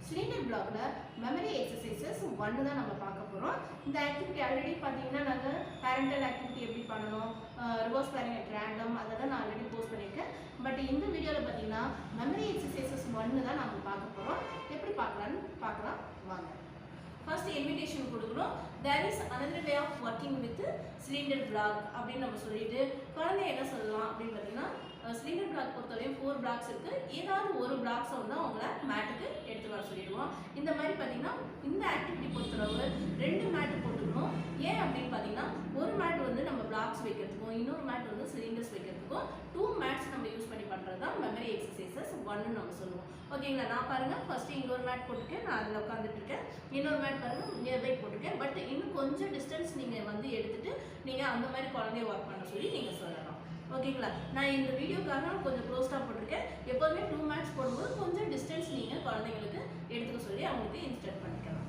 Cylinder பிளாக்ல memory exercises 1 தான் நம்ம பார்க்க போகிறோம். இந்த ஆக்டிவிட்டி ஆல்ரெடி பார்த்தீங்கன்னா நாங்கள் பேரண்டல் ஆக்டிவிட்டி எப்படி பண்ணணும், ரிவர்ஸ் பேரிங் அட் ரேண்டம் அதெல்லாம் நான் ஆல்ரெடி போஸ்ட் பண்ணியிருக்கேன். பட் இந்த வீடியோவில் பார்த்தீங்கன்னா மெமரி எக்ஸசைசஸ் 1 தான் நம்ம பார்க்க போகிறோம். எப்படி பார்க்கலான்னு பார்க்கலாம் வாங்க. ஃபர்ஸ்ட் இன்விடேஷன் கொடுக்கணும். There is another way of working with cylinder block அப்படின்னு நம்ம சொல்லிட்டு குழந்தை என்ன சொல்லலாம் அப்படின்னு பார்த்தீங்கன்னா, சிலிண்டர் பிளாக் பொறுத்தவரையும் 4 பிளாக்ஸ் இருக்குது. ஏதாவது ஒரு பிளாக்ஸை வந்து அவங்கள மேட்டுக்கு எடுத்து வர சொல்லிடுவோம். இந்த மாதிரி பார்த்தீங்கன்னா இந்த ஆக்டிவிட்டி பொறுத்தளவு 2 மேட்டு போட்டுக்கணும். ஏன் அப்படின்னு பார்த்தீங்கன்னா, ஒரு மேட் வந்து நம்ம பிளாக்ஸ் வைக்கிறதுக்கும், இன்னொரு மேட் வந்து சிலிண்டர்ஸ் வைக்கிறதுக்கும் 2 மேட்ஸ் நம்ம யூஸ் பண்ணி பண்ணுறது தான் மெமரி எக்ஸசைசஸ் 1 நம்ம சொல்லுவோம். ஓகேங்களா? நான் பாருங்கள் ஃபஸ்ட்டு இங்கே ஒரு மேட் போட்டுருக்கேன், நான் அதில் உட்காந்துட்டு இருக்கேன். இன்னொரு மேட் பாருங்கள் நியர்பை போட்டிருக்கேன். பட் இன்னும் கொஞ்சம் டிஸ்டன்ஸ் நீங்கள் வந்து எடுத்துகிட்டு நீங்கள் அந்த மாதிரி குழந்தைய ஒர்க் பண்ண சொல்லி நீங்கள் சொல்லலாம். ஓகேங்களா? நான் இந்த வீடியோக்காக கொஞ்சம் க்ளோஸ்டாக போட்டிருக்கேன். எப்போதுமே 2 மேட்ஸ் போடும்போது கொஞ்சம் டிஸ்டன்ஸ் நீங்கள் குழந்தைங்களுக்கு எடுத்துக்க சொல்லி அவங்களுக்கு இன்ஸ்ட்ரக்ட் பண்ணிக்கலாம்.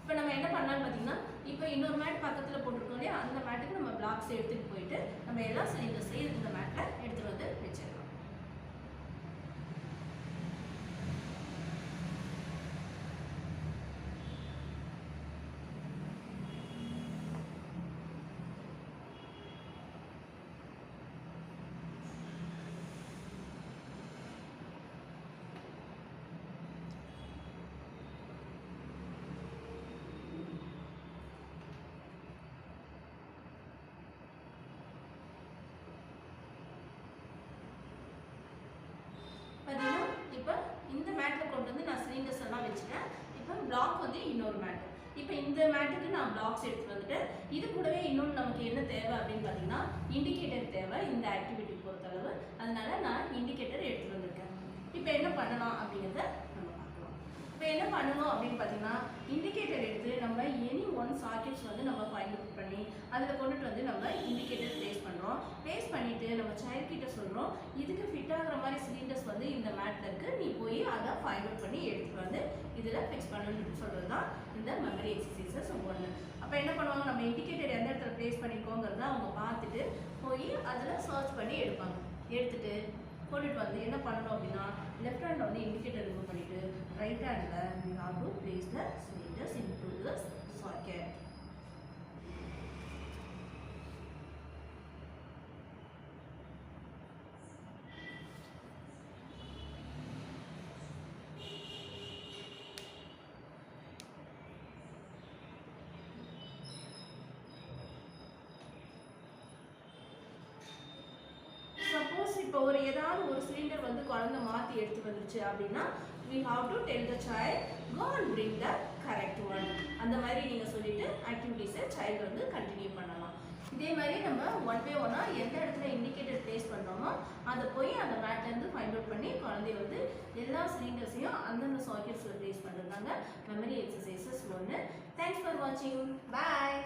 இப்போ நம்ம என்ன பண்ணலாம்னு பார்த்தீங்கன்னா, இப்போ இன்னொரு மேட் பக்கத்தில் போட்டிருக்கோம் இல்லையா, அந்த மேட்டுக்கு நம்ம பிளாக்ஸ் எடுத்துகிட்டு போயிட்டு நம்ம எல்லா சிலிண்டர்ஸையும் இந்த மேட்டில் எடுத்துகிட்டு வந்து வச்சிடலாம். பார்த்தீங்கன்னா இப்போ இந்த மேட்டில் கொண்டு வந்து நான் சிலிண்டர்ஸ் எல்லாம் வச்சுட்டேன். இப்போ பிளாக் வந்து இன்னொரு மேட்டு. இப்போ இந்த மேட்டுக்கு நான் பிளாக்ஸ் எடுத்துகிட்டு வந்துட்டேன். இது கூடவே இன்னொன்று நமக்கு என்ன தேவை அப்படின்னு பார்த்தீங்கன்னா, இண்டிகேட்டர் தேவை இந்த ஆக்டிவிட்டி பொறுத்தளவு. அதனால நான் இண்டிகேட்டர் எடுத்துகிட்டு வந்திருக்கேன். இப்போ என்ன பண்ணலாம் அப்படிங்கிறத நம்ம பார்க்கலாம். இப்போ என்ன பண்ணணும் அப்படின்னு பார்த்தீங்கன்னா, இண்டிகேட்டர் எடுத்து நம்ம எனி ஒன் சாக்கெட்ஸ் வந்து நம்ம ஃபைண்ட் அவுட் பண்ணி அதில் கொண்டுட்டு வந்து நம்ம இண்டிகேட்டர் ப்ளேஸ் பண்ணுறோம். ப்ளேஸ் பண்ணிவிட்டு நம்ம சைல்ட் கிட்ட சொல்கிறோம், இதுக்கு ஃபிட் ஆகிற மாதிரி சிலிண்டர்ஸ் வந்து இந்த மேட்டில் இருக்குது, நீ போய் அதை ஃபைண்ட் அவுட் பண்ணி எடுத்துகிட்டு வந்து இதில் ஃபிக்ஸ் பண்ணணும்னு சொல்கிறது தான் இந்த மெமரி எக்ஸசைசஸ் 1. அப்போ என்ன பண்ணுவாங்க, நம்ம இண்டிகேட்டர் எந்த இடத்துல ப்ளேஸ் பண்ணியிருக்கோங்கிறத அவங்க பார்த்துட்டு போய் அதில் சர்ச் பண்ணி எடுப்பாங்க. எடுத்துகிட்டு கொண்டுட்டு வந்து என்ன பண்ணணும் அப்படின்னா, லெஃப்ட் ஹேண்டில் வந்து இண்டிகேட்டர் ரிமூவ் பண்ணிவிட்டு right handle we have to place the cylinders into the socket. Suppose இப்போ ஏதாவது ஒரு சிலிண்டர் வந்து குழந்தை மாற்றி எடுத்து வந்துருச்சு அப்படின்னா, we have to tell the child go and bring the correct one. அந்த மாதிரி நீங்கள் சொல்லிட்டு ஆக்டிவிட்டீஸை சைல்டு வந்து கண்டினியூ பண்ணலாம். இதே மாதிரி நம்ம ஒன் பை ஒன்னாக எந்த இடத்துல இண்டிகேட்டர் ப்ளேஸ் பண்ணுறோமோ அதை போய் அந்த மேட்லேருந்து ஃபைண்ட் அவுட் பண்ணி குழந்தைய வந்து எல்லா சிலிண்டர்ஸையும் அந்தந்த சாக்கெட்ஸில் ப்ளேஸ் பண்ணுறதாங்க மெமரி எக்ஸசைசஸ் 1. தேங்க்ஸ் ஃபார் வாட்சிங். பாய்.